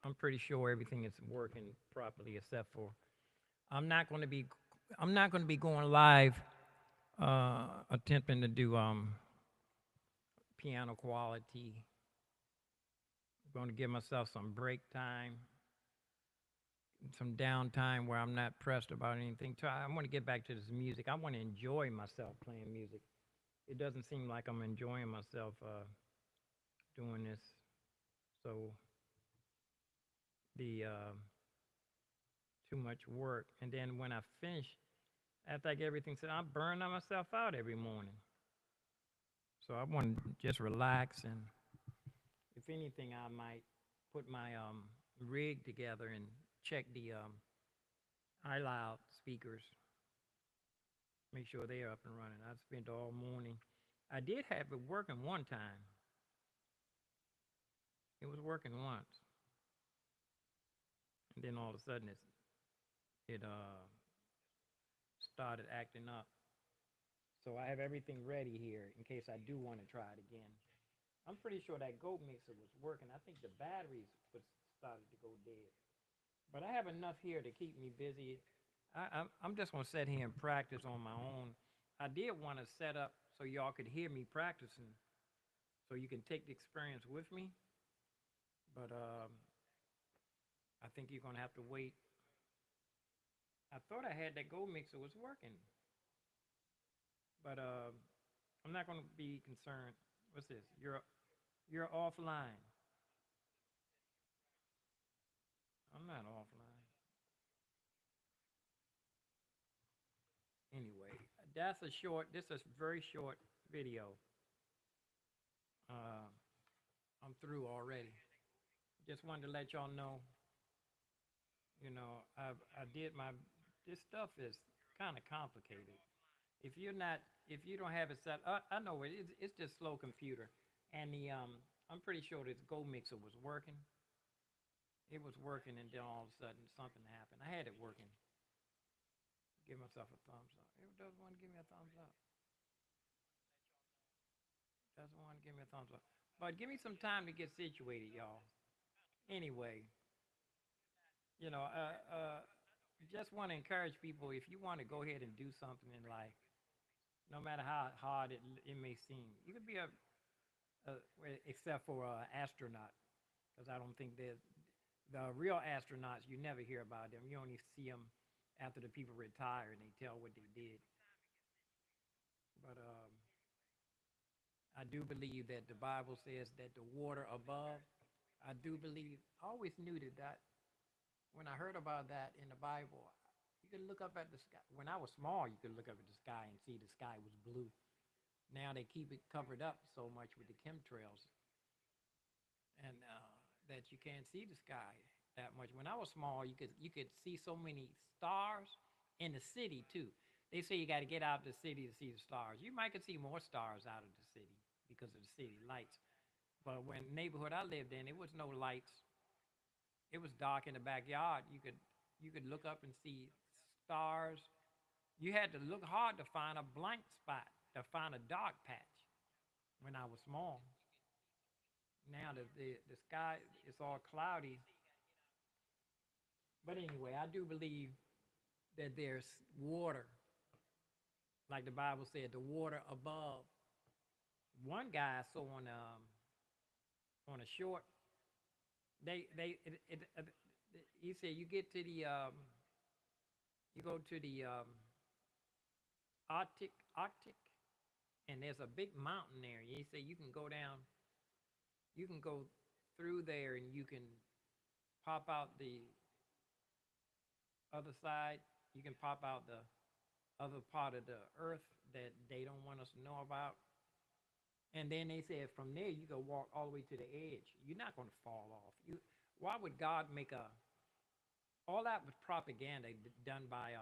I'm pretty sure everything is working properly except for I'm not going to be I'm not going to be going live attempting to do piano quality. I'm going to give myself some break time, some downtime where I'm not pressed about anything. I want to get back to this music. I want to enjoy myself playing music. It doesn't seem like I'm enjoying myself doing this. So the too much work, and then when I finish, after I get everything set, I'm burning myself out every morning. So I want to just relax, and if anything, I might put my rig together and check the iLoud speakers, make sure they're up and running. I spent all morning. I did have it working one time. It was working once, and then all of a sudden it started acting up. So I have everything ready here in case I do want to try it again. I'm pretty sure that goat mixer was working. I think the batteries was started to go dead. But I have enough here to keep me busy. I'm just gonna sit here and practice on my own. I did want to set up so y'all could hear me practicing, so you can take the experience with me. But I think you're gonna have to wait. I thought I had that goat mixer was working, but I'm not gonna be concerned. What's this? You're offline. I'm not offline. Anyway, that's a short. This is a very short video. Uh, I'm through already. Just wanted to let y'all know. I did my. This stuff is kind of complicated. If you're not, if you don't have it set, I know it's just slow computer, and the I'm pretty sure this Go Mixer was working. It was working, and then all of a sudden something happened. I had it working. Give myself a thumbs up. It doesn't want to give me a thumbs up. Doesn't want to give me a thumbs up. But give me some time to get situated, y'all. Anyway, you know, just want to encourage people if you want to go ahead and do something in life, no matter how hard it may seem. You could be a except for astronaut, because I don't think there's the real astronauts. You never hear about them. You only see them after the people retire and they tell what they did. But I do believe that the Bible says that the water above. I do believe. I always knew that when I heard about that in the Bible, you could look up at the sky. When I was small, you could look up at the sky and see the sky was blue. Now they keep it covered up so much with the chemtrails, and that you can't see the sky that much. When I was small, you could see so many stars in the city too. They say you got to get out of the city to see the stars. You might could see more stars out of the city because of the city lights. But when neighborhood I lived in, it was no lights. It was dark in the backyard. You could look up and see stars. You had to look hard to find a blank spot, to find a dark patch when I was small. Now the sky is all cloudy. But anyway, I do believe that there's water, like the Bible said, the water above. One guy I saw on a short. They he said you get to the you go to the Arctic, and there's a big mountain there. He said you can go down, you can go through there, and you can pop out the other side. You can pop out the other part of the earth that they don't want us to know about. And then they said from there you can walk all the way to the edge. You're not going to fall off. Why would God make a all that was propaganda done by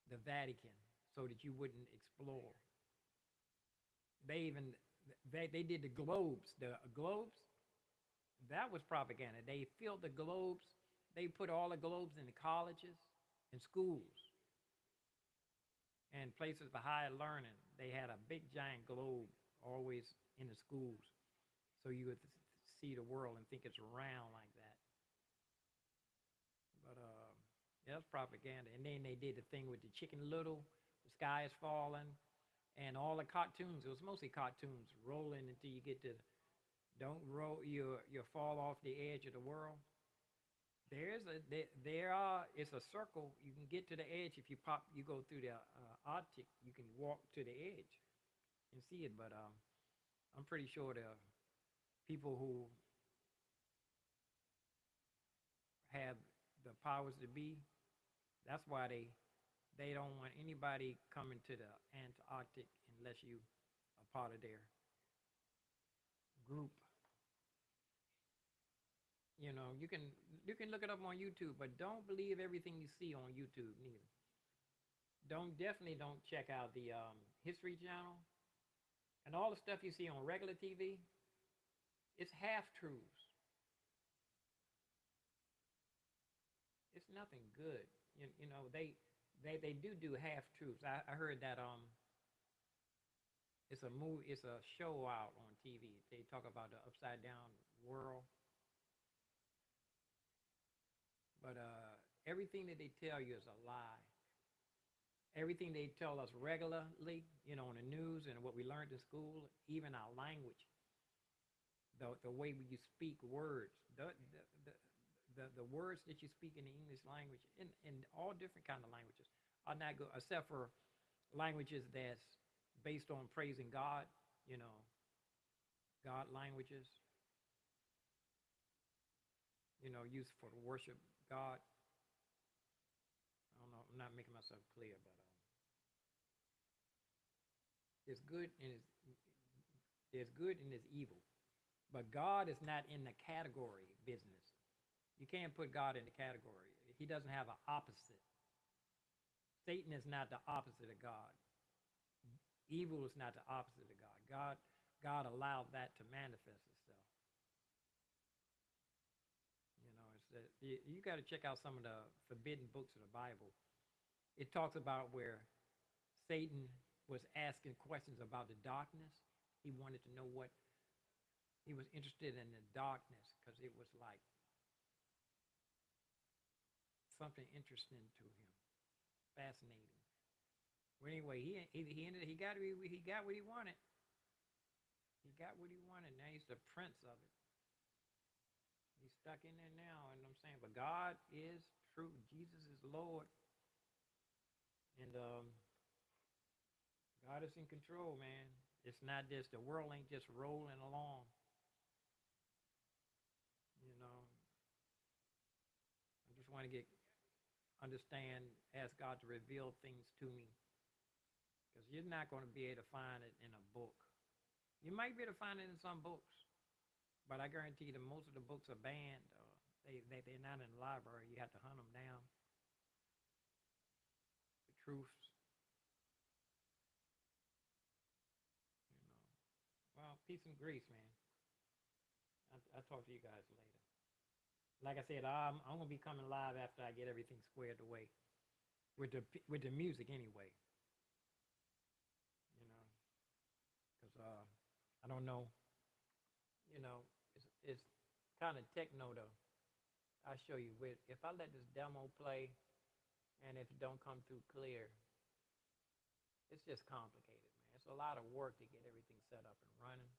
the Vatican so that you wouldn't explore. They even they did the globes. The globes that was propaganda. They filled the globes. They put all the globes in the colleges and schools and places for higher learning. They had a big giant globe always in the schools, so you would see the world and think it's round like that. That's propaganda. And then they did the thing with the Chicken Little, the sky is falling, and all the cartoons. It was mostly cartoons rolling until you get to don't roll you fall off the edge of the world. There are it's a circle. You can get to the edge if you go through the Arctic. You can walk to the edge and see it. But I'm pretty sure the people who have the powers to be, that's why they don't want anybody coming to the Antarctic unless you are part of their group. You can look it up on YouTube, but don't believe everything you see on YouTube neither. Don't check out the History Channel and all the stuff you see on regular TV. It's half truths. It's nothing good. They do half truths. I heard that it's a movie, it's a show out on TV. They talk about the upside down world, but everything that they tell you is a lie. Everything they tell us regularly, on the news and what we learned in school, even our language, the way you speak words, the words that you speak in the English language, in all different kind of languages, are not good, except for languages that's based on praising God, God languages, used for to worship God. I don't know, I'm not making myself clear, but there's good and there's good and there's evil. But God is not in the category business. You can't put God in the category. He doesn't have an opposite. Satan is not the opposite of God. Evil is not the opposite of God. God allowed that to manifest itself. You got to check out some of the forbidden books of the Bible. It talks about where Satan was asking questions about the darkness. He wanted to know what he was interested in the darkness because it was like something interesting to him, fascinating. Well, anyway, he got what he wanted. He got what he wanted. Now he's the prince of it. He's stuck in there now, and I'm saying, but God is true. Jesus is Lord, and God is in control, man. It's not just the world ain't just rolling along. I just want to ask God to reveal things to me, because you're not going to be able to find it in a book. You might be able to find it in some books, but I guarantee you that most of the books are banned. They're not in the library. You have to hunt them down. The truths. Well, peace and grace, man. I'll talk to you guys later. Like I said, I'm gonna be coming live after I get everything squared away with the music anyway. Because I don't know. It's kind of techno though. I'll show you. If I let this demo play, and if it don't come through clear, it's just complicated, man. It's a lot of work to get everything set up and running.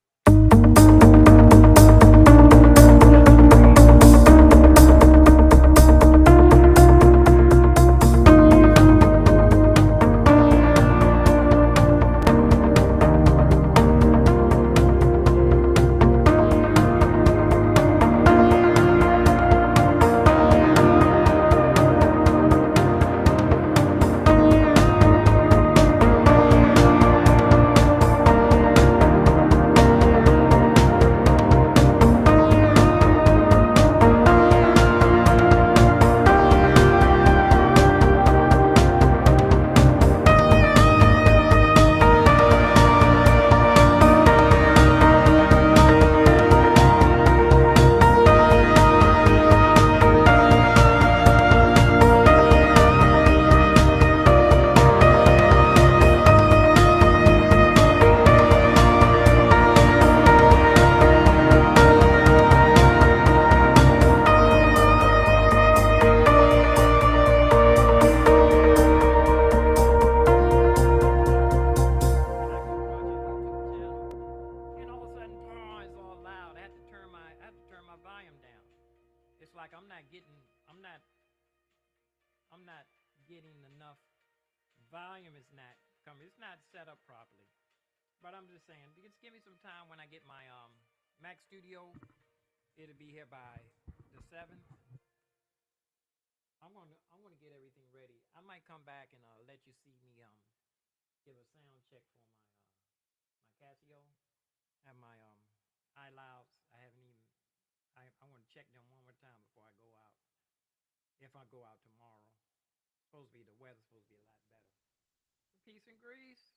It's like I'm not, I'm not getting enough volume. Is not coming. It's not set up properly. But I'm just saying, just give me some time when I get my Mac Studio. It'll be here by the 7th. I'm gonna get everything ready. I might come back and let you see me give a sound check for my Casio and my iLouds. I haven't even. I want to check them one more time before I go out. If I go out tomorrow, supposed to be the weather's supposed to be a lot better. Peace and grease.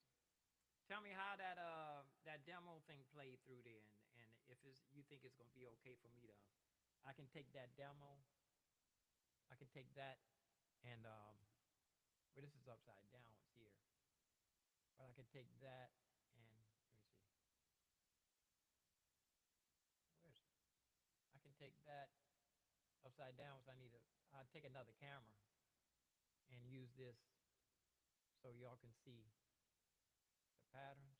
Tell me how that demo thing played through there, and if you think it's gonna be okay for me to, I can take that demo. I can take that and but this is upside down. It's here, but I can take that and let me see. Where's I can take that upside down. So I take another camera and use this so y'all can see the patterns.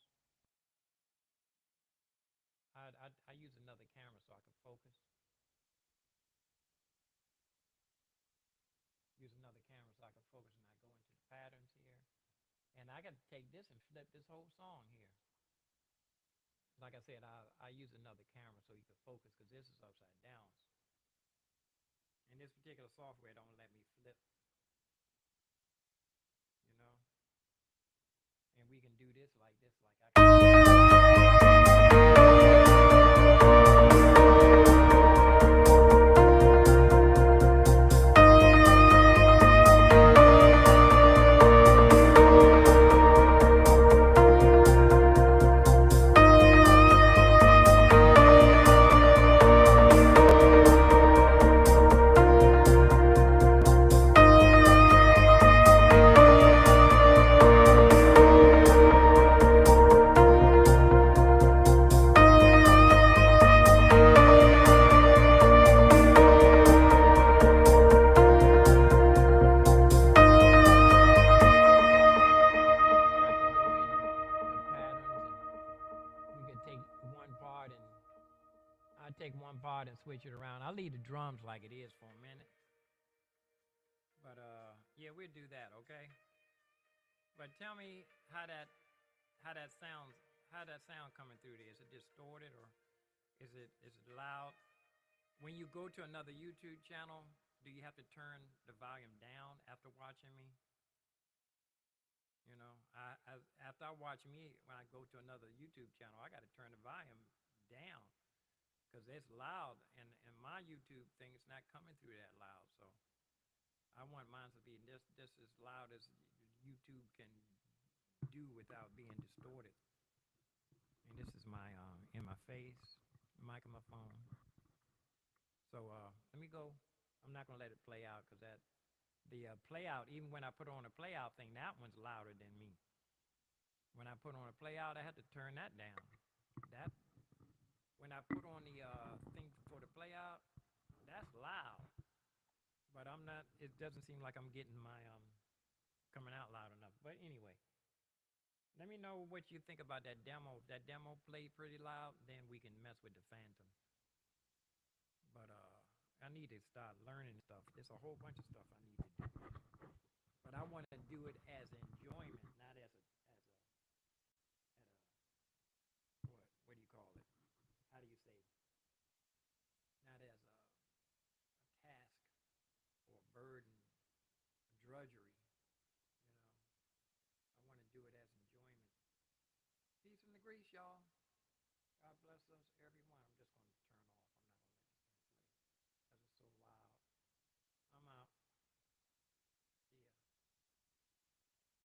I use another camera so I can focus. Use another camera so I can focus and I go into the patterns here. And I got to take this and flip this whole song here. Like I said, I use another camera so you can focus because this is upside down. And this particular software don't let me flip, you know. And we can do this like I take one part and switch it around. I'll leave the drums like it is for a minute. But yeah, we'll do that, okay? But tell me how that sounds how that sound coming through there. Is it distorted or is it loud? When you go to another YouTube channel, do you have to turn the volume down after watching me? You know, after I watch me, when I go to another YouTube channel, I got to turn the volume down because it's loud, and my YouTube thing is not coming through that loud. So I want mine to be this as loud as YouTube can do without being distorted. And this is my in my face microphone. So let me go. I'm not gonna let it play out because the play out, even when I put on a play out thing, that one's louder than me. When I put on a play out, I had to turn that down. That when I put on the thing for the play out, that's loud. But I'm not. It doesn't seem like I'm getting my coming out loud enough. But anyway, let me know what you think about that demo. If that demo played pretty loud, then we can mess with the Phantom. But I need to start learning stuff. There's a whole bunch of stuff I need to do. But I want to do it as enjoyment, not as what do you call it? How do you say? Not as a task or a burden, a drudgery. You know, I want to do it as enjoyment. Peace from the grease, y'all.